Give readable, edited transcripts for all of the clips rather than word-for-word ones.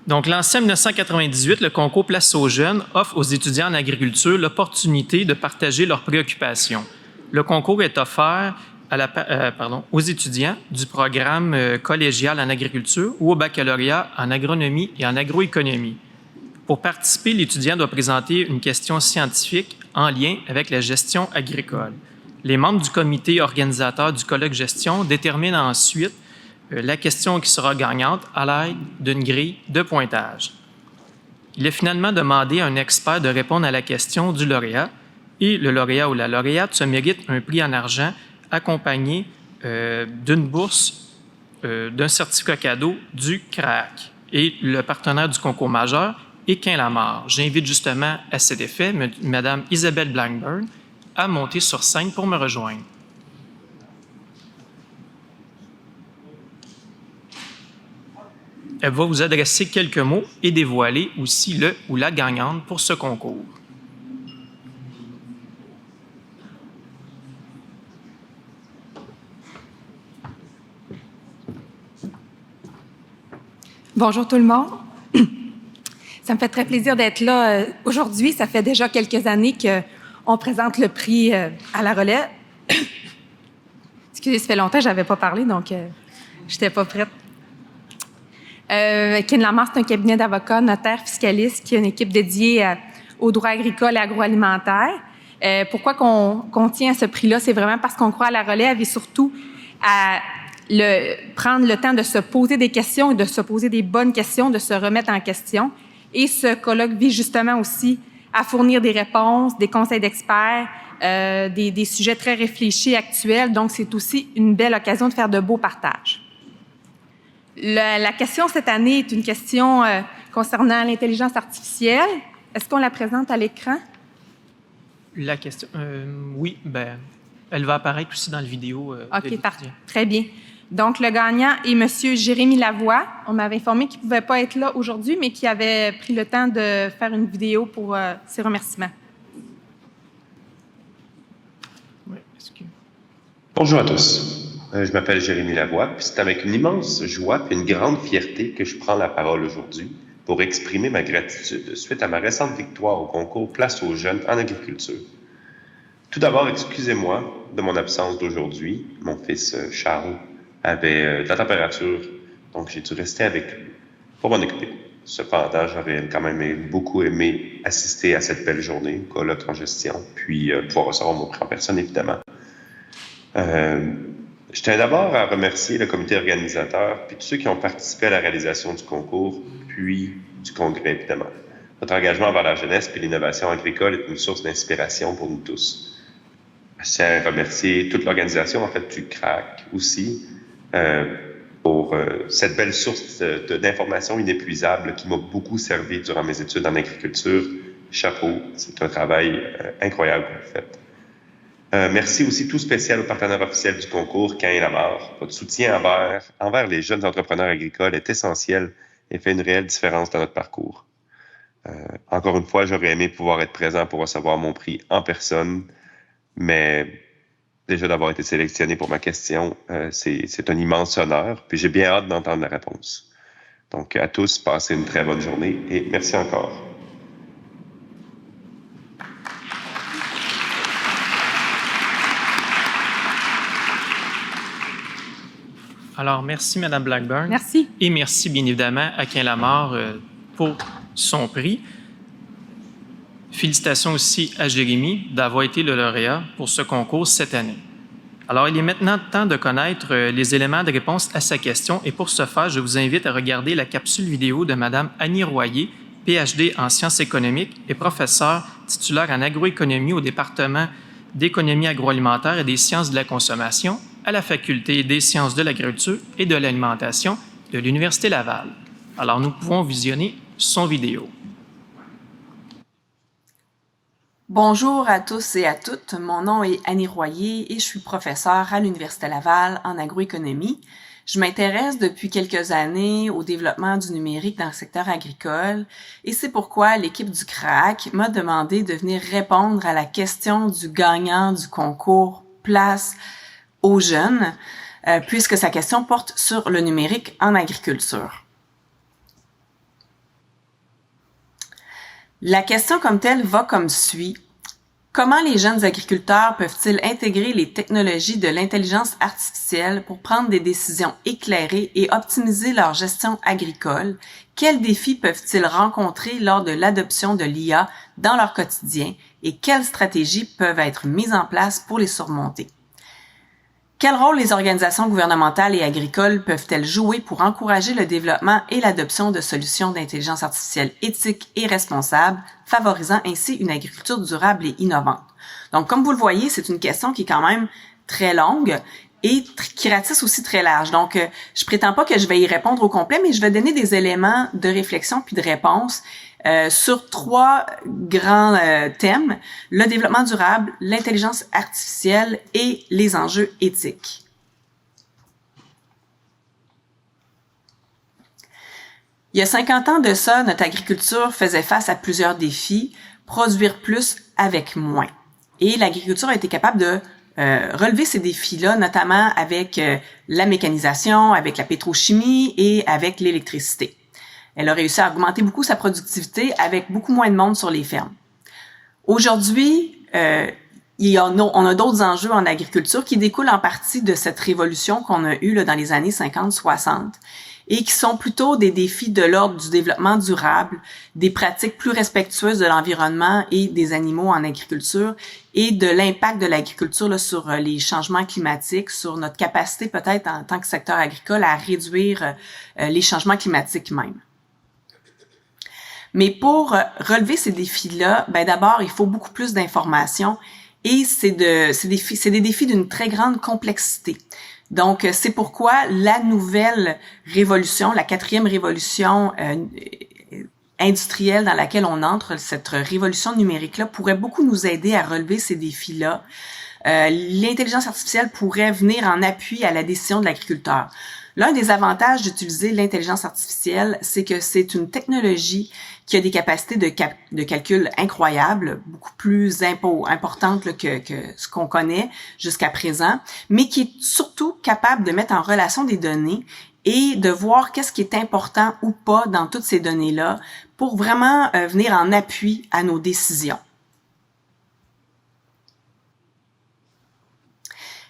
Donc, lancé en 1998, le concours Place aux jeunes offre aux étudiants en agriculture l'opportunité de partager leurs préoccupations. Le concours est offert aux étudiants du programme collégial en agriculture ou au baccalauréat en agronomie et en agroéconomie. Pour participer, l'étudiant doit présenter une question scientifique en lien avec la gestion agricole. Les membres du comité organisateur du colloque gestion déterminent ensuite la question qui sera gagnante à l'aide d'une grille de pointage. Il est finalement demandé à un expert de répondre à la question du lauréat et le lauréat ou la lauréate se mérite un prix en argent accompagné d'une bourse, d'un certificat cadeau du CRAC. Et le partenaire du concours majeur est Quin-Lamar. J'invite justement à cet effet Mme Isabelle Blackburn à monter sur scène pour me rejoindre. Elle va vous adresser quelques mots et dévoiler aussi le ou la gagnante pour ce concours. Bonjour tout le monde. Ça me fait très plaisir d'être là aujourd'hui. Ça fait déjà quelques années qu'on présente le prix à la relais. Excusez, ça fait longtemps que je n'avais pas parlé, donc je n'étais pas prête. Quin-Lamar, c'est un cabinet d'avocats, notaires, fiscalistes qui a une équipe dédiée aux droits agricoles et agroalimentaires. Pourquoi qu'on tient à ce prix-là? C'est vraiment parce qu'on croit à la relève et surtout à prendre le temps de se poser des questions et de se poser des bonnes questions, de se remettre en question. Et ce colloque vise justement aussi à fournir des réponses, des conseils d'experts, des sujets très réfléchis, actuels. Donc, c'est aussi une belle occasion de faire de beaux partages. La question cette année est une question concernant l'intelligence artificielle. Est-ce qu'on la présente à l'écran? La question, oui, elle va apparaître aussi dans la vidéo. OK, parfait. Très bien. Donc, le gagnant est M. Jérémy Lavoie. On m'avait informé qu'il ne pouvait pas être là aujourd'hui, mais qu'il avait pris le temps de faire une vidéo pour ses remerciements. Oui, Bonjour à tous. Je m'appelle Jérémy Lavoie, puis c'est avec une immense joie et une grande fierté que je prends la parole aujourd'hui pour exprimer ma gratitude suite à ma récente victoire au concours Place aux jeunes en agriculture. Tout d'abord, excusez-moi de mon absence d'aujourd'hui. Mon fils Charles avait de la température, donc j'ai dû rester avec lui pour m'en occuper. Cependant, j'aurais quand même beaucoup aimé assister à cette belle journée, colloque en gestion, puis pouvoir recevoir mon prix en personne, évidemment. Je tiens d'abord à remercier le comité organisateur puis tous ceux qui ont participé à la réalisation du concours, puis du congrès, évidemment. Votre engagement envers la jeunesse et l'innovation agricole est une source d'inspiration pour nous tous. Je tiens à remercier toute l'organisation, en fait, du CRAC aussi, pour cette belle source d'informations inépuisables qui m'a beaucoup servi durant mes études en agriculture. Chapeau, c'est un travail incroyable que vous faites. Merci aussi tout spécial au partenaire officiel du concours, Quin-Lamar. Votre soutien envers les jeunes entrepreneurs agricoles est essentiel et fait une réelle différence dans notre parcours. Encore une fois, j'aurais aimé pouvoir être présent pour recevoir mon prix en personne, mais déjà d'avoir été sélectionné pour ma question, c'est un immense honneur, puis j'ai bien hâte d'entendre la réponse. Donc à tous, passez une très bonne journée et merci encore. Alors, merci, Mme Blackburn. Merci. Et merci, bien évidemment, à Quin-Lamar pour son prix. Félicitations aussi à Jérémy d'avoir été le lauréat pour ce concours cette année. Alors, il est maintenant temps de connaître les éléments de réponse à sa question. Et pour ce faire, je vous invite à regarder la capsule vidéo de Mme Annie Royer, PhD en sciences économiques et professeure titulaire en agroéconomie au département d'économie agroalimentaire et des sciences de la consommation à la Faculté des sciences de l'agriculture et de l'alimentation de l'Université Laval. Alors, nous pouvons visionner son vidéo. Bonjour à tous et à toutes. Mon nom est Annie Royer et je suis professeure à l'Université Laval en agroéconomie. Je m'intéresse depuis quelques années au développement du numérique dans le secteur agricole et c'est pourquoi l'équipe du CRAC m'a demandé de venir répondre à la question du gagnant du concours Place aux jeunes, puisque sa question porte sur le numérique en agriculture. La question comme telle va comme suit. Comment les jeunes agriculteurs peuvent-ils intégrer les technologies de l'intelligence artificielle pour prendre des décisions éclairées et optimiser leur gestion agricole? Quels défis peuvent-ils rencontrer lors de l'adoption de l'IA dans leur quotidien et quelles stratégies peuvent être mises en place pour les surmonter? Quel rôle les organisations gouvernementales et agricoles peuvent-elles jouer pour encourager le développement et l'adoption de solutions d'intelligence artificielle éthiques et responsables, favorisant ainsi une agriculture durable et innovante? Donc, comme vous le voyez, c'est une question qui est quand même très longue et qui ratisse aussi très large. Donc, je prétends pas que je vais y répondre au complet, mais je vais donner des éléments de réflexion puis de réponse sur 3 grands thèmes: le développement durable, l'intelligence artificielle et les enjeux éthiques. Il y a 50 ans de ça, notre agriculture faisait face à plusieurs défis: produire plus avec moins. Et l'agriculture a été capable de relever ces défis-là, notamment avec la mécanisation, avec la pétrochimie et avec l'électricité. Elle a réussi à augmenter beaucoup sa productivité avec beaucoup moins de monde sur les fermes. Aujourd'hui, on a d'autres enjeux en agriculture qui découlent en partie de cette révolution qu'on a eue là, dans les années 50-60 et qui sont plutôt des défis de l'ordre du développement durable, des pratiques plus respectueuses de l'environnement et des animaux en agriculture et de l'impact de l'agriculture là, sur les changements climatiques, sur notre capacité peut-être en tant que secteur agricole à réduire les changements climatiques même. Mais pour relever ces défis-là, d'abord, il faut beaucoup plus d'informations et c'est des défis d'une très grande complexité. Donc, c'est pourquoi la nouvelle révolution, la 4e révolution industrielle dans laquelle on entre, cette révolution numérique-là, pourrait beaucoup nous aider à relever ces défis-là. L'intelligence artificielle pourrait venir en appui à la décision de l'agriculteur. L'un des avantages d'utiliser l'intelligence artificielle, c'est que c'est une technologie qui a des capacités de calcul incroyables, beaucoup plus importantes là, que ce qu'on connaît jusqu'à présent, mais qui est surtout capable de mettre en relation des données et de voir qu'est-ce qui est important ou pas dans toutes ces données-là pour vraiment venir en appui à nos décisions.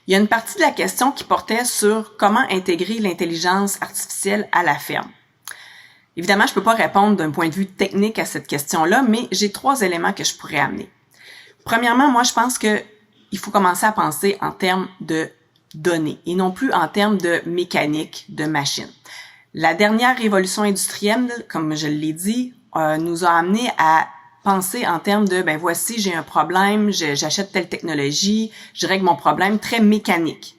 Il y a une partie de la question qui portait sur comment intégrer l'intelligence artificielle à la ferme. Évidemment, je peux pas répondre d'un point de vue technique à cette question-là, mais j'ai 3 éléments que je pourrais amener. Premièrement, moi, je pense que il faut commencer à penser en termes de données et non plus en termes de mécanique, de machine. La dernière révolution industrielle, comme je l'ai dit, nous a amené à penser en termes de, voici, j'ai un problème, j'achète telle technologie, je règle mon problème, très mécanique.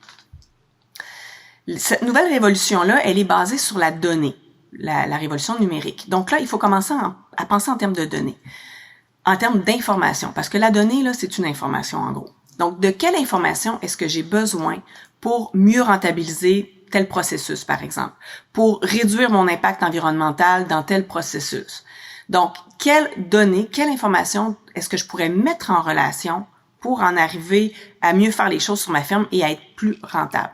Cette nouvelle révolution-là, elle est basée sur la donnée, la révolution numérique. Donc là, il faut commencer à penser en termes de données, en termes d'information, parce que la donnée, là, c'est une information en gros. Donc, de quelle information est-ce que j'ai besoin pour mieux rentabiliser tel processus, par exemple, pour réduire mon impact environnemental dans tel processus? Donc, quelles données, quelle information est-ce que je pourrais mettre en relation pour en arriver à mieux faire les choses sur ma ferme et à être plus rentable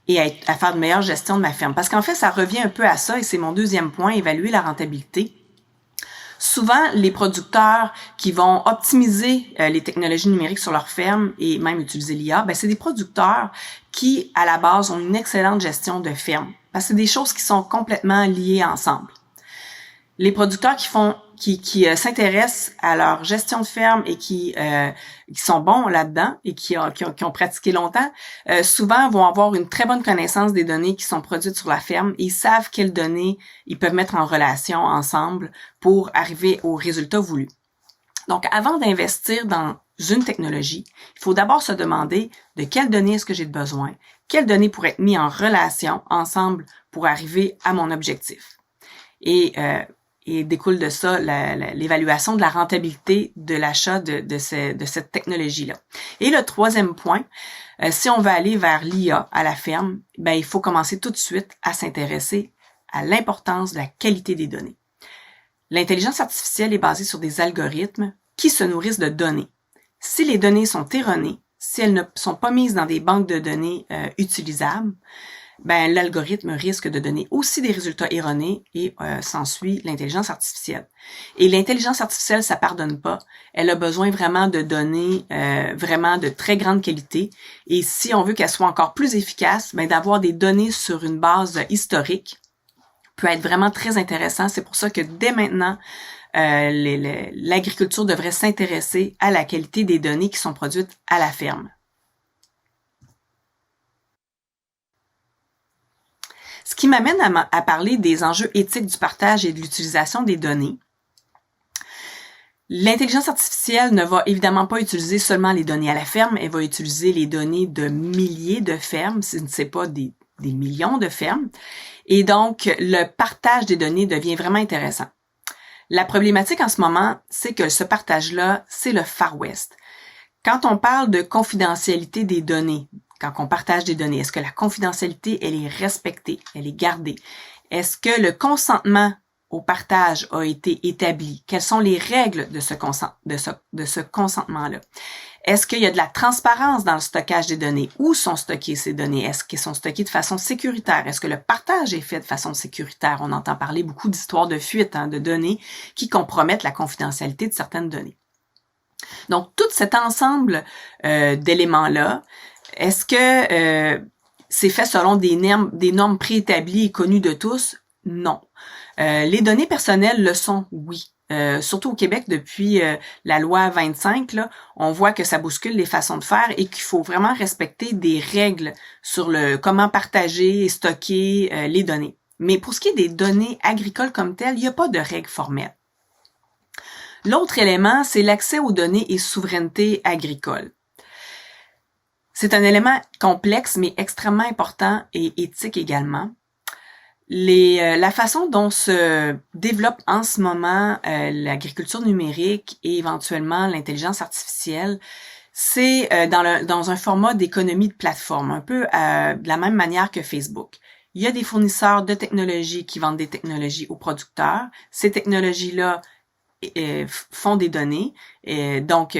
et à faire de meilleure gestion de ma ferme? Parce qu'en fait, ça revient un peu à ça et c'est mon 2e point, évaluer la rentabilité. Souvent, les producteurs qui vont optimiser les technologies numériques sur leur ferme et même utiliser l'IA, c'est des producteurs qui, à la base, ont une excellente gestion de ferme. Parce que c'est des choses qui sont complètement liées ensemble. Les producteurs qui s'intéressent à leur gestion de ferme et qui sont bons là-dedans et qui ont pratiqué longtemps, souvent vont avoir une très bonne connaissance des données qui sont produites sur la ferme et ils savent quelles données ils peuvent mettre en relation ensemble pour arriver au résultat voulu. Donc, avant d'investir dans une technologie, il faut d'abord se demander de quelles données est-ce que j'ai besoin, quelles données pourraient être mises en relation ensemble pour arriver à mon objectif. Et découle de ça l'évaluation de la rentabilité de l'achat de cette technologie-là. Et le 3e point, si on veut aller vers l'IA à la ferme, il faut commencer tout de suite à s'intéresser à l'importance de la qualité des données. L'intelligence artificielle est basée sur des algorithmes qui se nourrissent de données. Si les données sont erronées, si elles ne sont pas mises dans des banques de données utilisables, ben l'algorithme risque de donner aussi des résultats erronés et s'ensuit l'intelligence artificielle. Et l'intelligence artificielle, ça pardonne pas. Elle a besoin vraiment de données vraiment de très grande qualité. Et si on veut qu'elle soit encore plus efficace, ben d'avoir des données sur une base historique peut être vraiment très intéressant. C'est pour ça que dès maintenant, l'agriculture devrait s'intéresser à la qualité des données qui sont produites à la ferme. Ce qui m'amène à parler des enjeux éthiques du partage et de l'utilisation des données. L'intelligence artificielle ne va évidemment pas utiliser seulement les données à la ferme, elle va utiliser les données de milliers de fermes, si ce n'est pas des millions de fermes. Et donc, le partage des données devient vraiment intéressant. La problématique en ce moment, c'est que ce partage-là, c'est le Far West. Quand on parle de confidentialité des données, quand on partage des données, est-ce que la confidentialité, elle est respectée, elle est gardée? Est-ce que le consentement au partage a été établi? Quelles sont les règles de ce consentement-là? Est-ce qu'il y a de la transparence dans le stockage des données? Où sont stockées ces données? Est-ce qu'elles sont stockées de façon sécuritaire? Est-ce que le partage est fait de façon sécuritaire? On entend parler beaucoup d'histoires de fuite de données qui compromettent la confidentialité de certaines données. Donc, tout cet ensemble d'éléments-là, est-ce que c'est fait selon des normes préétablies et connues de tous? Non. Les données personnelles le sont, oui. Surtout au Québec, depuis la loi 25, là, on voit que ça bouscule les façons de faire et qu'il faut vraiment respecter des règles sur le comment partager et stocker les données. Mais pour ce qui est des données agricoles comme telles, il n'y a pas de règles formelles. L'autre élément, c'est l'accès aux données et souveraineté agricole. C'est un élément complexe, mais extrêmement important et éthique également. La façon dont se développe en ce moment l'agriculture numérique et éventuellement l'intelligence artificielle, c'est dans un format d'économie de plateforme, un peu de la même manière que Facebook. Il y a des fournisseurs de technologies qui vendent des technologies aux producteurs. Ces technologies-là font des données, donc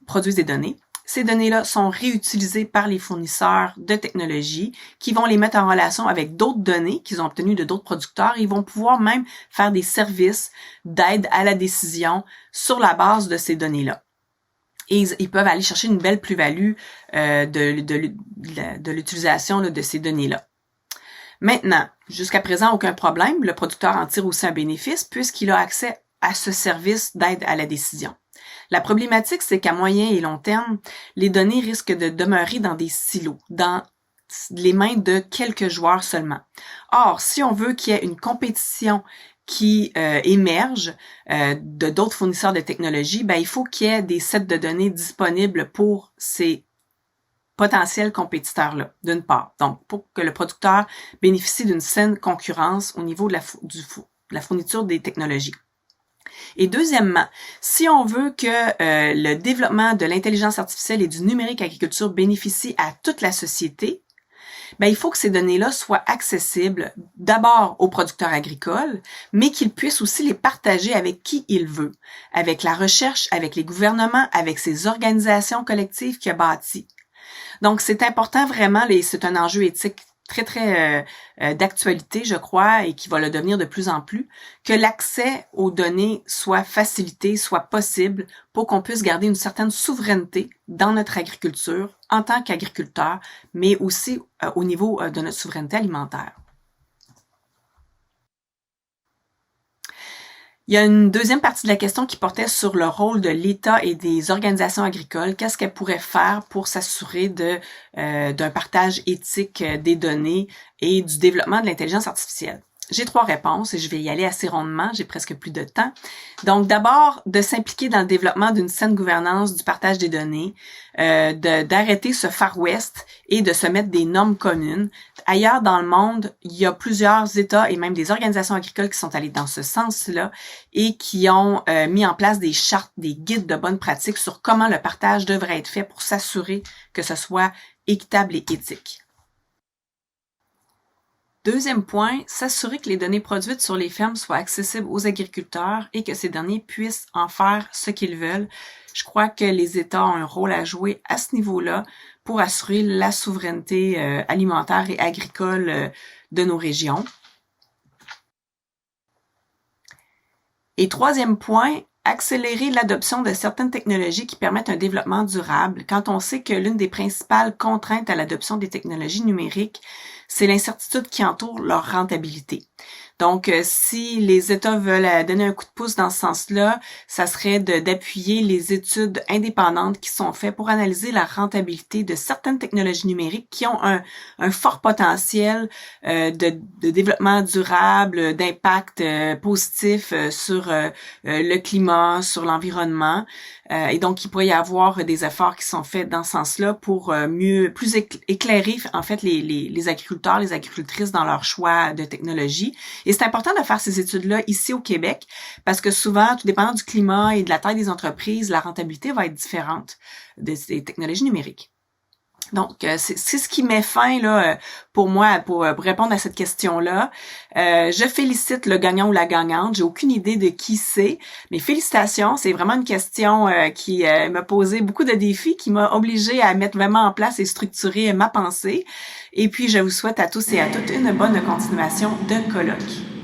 produisent des données. Ces données-là sont réutilisées par les fournisseurs de technologies qui vont les mettre en relation avec d'autres données qu'ils ont obtenues de d'autres producteurs. Ils vont pouvoir même faire des services d'aide à la décision sur la base de ces données-là. Et ils peuvent aller chercher une belle plus-value de l'utilisation de ces données-là. Maintenant, jusqu'à présent, aucun problème. Le producteur en tire aussi un bénéfice puisqu'il a accès à ce service d'aide à la décision. La problématique, c'est qu'à moyen et long terme, les données risquent de demeurer dans des silos, dans les mains de quelques joueurs seulement. Or, si on veut qu'il y ait une compétition qui émerge de d'autres fournisseurs de technologies, ben il faut qu'il y ait des sets de données disponibles pour ces potentiels compétiteurs-là, d'une part. Donc, pour que le producteur bénéficie d'une saine concurrence au niveau de la fourniture des technologies. Et deuxièmement, si on veut que le développement de l'intelligence artificielle et du numérique agriculture bénéficie à toute la société, ben il faut que ces données-là soient accessibles d'abord aux producteurs agricoles, mais qu'ils puissent aussi les partager avec qui il veut, avec la recherche, avec les gouvernements, avec ces organisations collectives qu'il a bâties. Donc c'est important vraiment, et c'est un enjeu éthique très d'actualité, je crois, et qui va le devenir de plus en plus, que l'accès aux données soit facilité, soit possible pour qu'on puisse garder une certaine souveraineté dans notre agriculture en tant qu'agriculteur, mais aussi au niveau de notre souveraineté alimentaire. Il y a une deuxième partie de la question qui portait sur le rôle de l'État et des organisations agricoles. Qu'est-ce qu'elles pourraient faire pour s'assurer d'un partage éthique des données et du développement de l'intelligence artificielle? J'ai 3 réponses et je vais y aller assez rondement, j'ai presque plus de temps. Donc d'abord, de s'impliquer dans le développement d'une saine gouvernance du partage des données, d'arrêter ce Far West et de se mettre des normes communes. Ailleurs dans le monde, il y a plusieurs États et même des organisations agricoles qui sont allés dans ce sens-là et qui ont mis en place des chartes, des guides de bonnes pratiques sur comment le partage devrait être fait pour s'assurer que ce soit équitable et éthique. Deuxième point, s'assurer que les données produites sur les fermes soient accessibles aux agriculteurs et que ces derniers puissent en faire ce qu'ils veulent. Je crois que les États ont un rôle à jouer à ce niveau-là pour assurer la souveraineté alimentaire et agricole de nos régions. Et troisième point, accélérer l'adoption de certaines technologies qui permettent un développement durable. Quand on sait que l'une des principales contraintes à l'adoption des technologies numériques, c'est l'incertitude qui entoure leur rentabilité. Donc, si les États veulent donner un coup de pouce dans ce sens-là, ça serait d'appuyer les études indépendantes qui sont faites pour analyser la rentabilité de certaines technologies numériques qui ont un fort potentiel de développement durable, d'impact positif sur le climat, sur l'environnement. Et donc, il pourrait y avoir des efforts qui sont faits dans ce sens-là pour plus éclairer en fait les agriculteurs, les agricultrices dans leur choix de technologie. Et c'est important de faire ces études-là ici au Québec parce que souvent, tout dépendant du climat et de la taille des entreprises, la rentabilité va être différente des technologies numériques. Donc, c'est ce qui met fin là pour moi pour répondre à cette question-là. Je félicite le gagnant ou la gagnante. J'ai aucune idée de qui c'est, mais félicitations. C'est vraiment une question qui m'a posé beaucoup de défis, qui m'a obligée à mettre vraiment en place et structurer ma pensée. Et puis, je vous souhaite à tous et à toutes une bonne continuation de colloque.